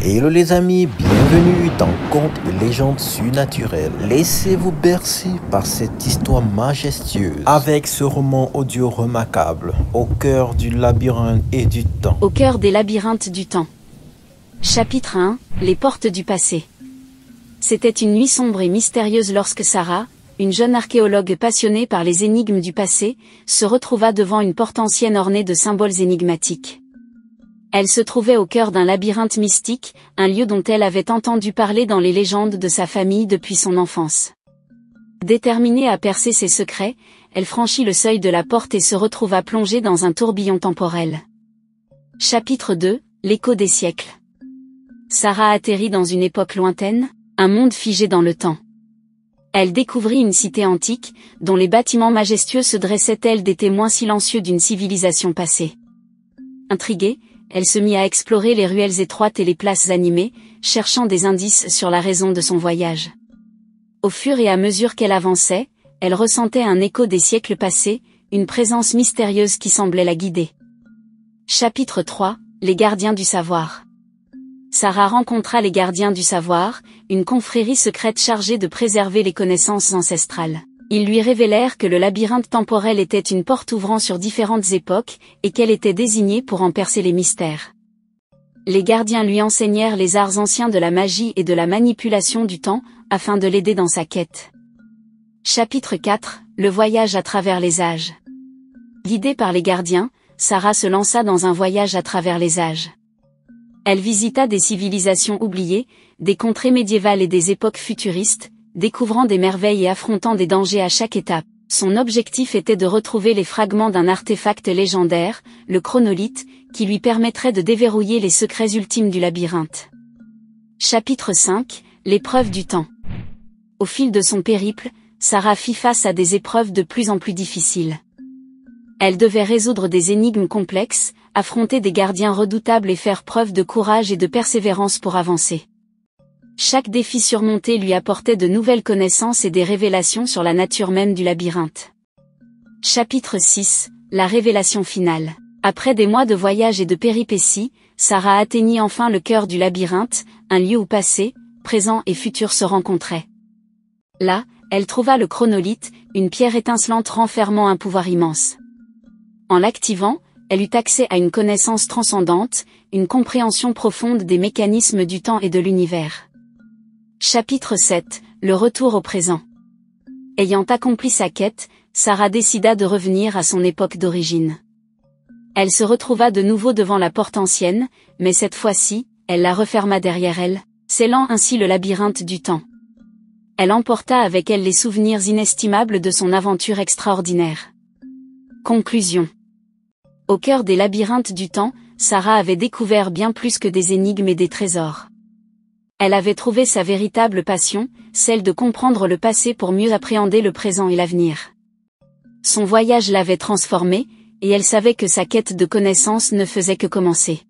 Hello les amis, bienvenue dans Contes et légendes surnaturelles. Laissez-vous bercer par cette histoire majestueuse avec ce roman audio remarquable au cœur du labyrinthe et du temps. Au cœur des labyrinthes du temps. Chapitre 1, les portes du passé. C'était une nuit sombre et mystérieuse lorsque Sarah, une jeune archéologue passionnée par les énigmes du passé, se retrouva devant une porte ancienne ornée de symboles énigmatiques. Elle se trouvait au cœur d'un labyrinthe mystique, un lieu dont elle avait entendu parler dans les légendes de sa famille depuis son enfance. Déterminée à percer ses secrets, elle franchit le seuil de la porte et se retrouva plongée dans un tourbillon temporel. Chapitre 2, l'écho des siècles. Sarah atterrit dans une époque lointaine, un monde figé dans le temps. Elle découvrit une cité antique, dont les bâtiments majestueux se dressaient tels des témoins silencieux d'une civilisation passée. Intriguée, elle se mit à explorer les ruelles étroites et les places animées, cherchant des indices sur la raison de son voyage. Au fur et à mesure qu'elle avançait, elle ressentait un écho des siècles passés, une présence mystérieuse qui semblait la guider. Chapitre 3, les gardiens du savoir. Sarah rencontra les gardiens du savoir, une confrérie secrète chargée de préserver les connaissances ancestrales. Ils lui révélèrent que le labyrinthe temporel était une porte ouvrant sur différentes époques, et qu'elle était désignée pour en percer les mystères. Les gardiens lui enseignèrent les arts anciens de la magie et de la manipulation du temps, afin de l'aider dans sa quête. Chapitre 4, le voyage à travers les âges. Guidée par les gardiens, Sarah se lança dans un voyage à travers les âges. Elle visita des civilisations oubliées, des contrées médiévales et des époques futuristes, découvrant des merveilles et affrontant des dangers à chaque étape. Son objectif était de retrouver les fragments d'un artefact légendaire, le chronolithe, qui lui permettrait de déverrouiller les secrets ultimes du labyrinthe. Chapitre 5, l'épreuve du temps. Au fil de son périple, Sarah fit face à des épreuves de plus en plus difficiles. Elle devait résoudre des énigmes complexes, affronter des gardiens redoutables et faire preuve de courage et de persévérance pour avancer. Chaque défi surmonté lui apportait de nouvelles connaissances et des révélations sur la nature même du labyrinthe. Chapitre 6, la révélation finale. Après des mois de voyage et de péripéties, Sarah atteignit enfin le cœur du labyrinthe, un lieu où passé, présent et futur se rencontraient. Là, elle trouva le chronolithe, une pierre étincelante renfermant un pouvoir immense. En l'activant, elle eut accès à une connaissance transcendante, une compréhension profonde des mécanismes du temps et de l'univers. Chapitre 7, le retour au présent. Ayant accompli sa quête, Sarah décida de revenir à son époque d'origine. Elle se retrouva de nouveau devant la porte ancienne, mais cette fois-ci, elle la referma derrière elle, scellant ainsi le labyrinthe du temps. Elle emporta avec elle les souvenirs inestimables de son aventure extraordinaire. Conclusion. Au cœur des labyrinthes du temps, Sarah avait découvert bien plus que des énigmes et des trésors. Elle avait trouvé sa véritable passion, celle de comprendre le passé pour mieux appréhender le présent et l'avenir. Son voyage l'avait transformée, et elle savait que sa quête de connaissances ne faisait que commencer.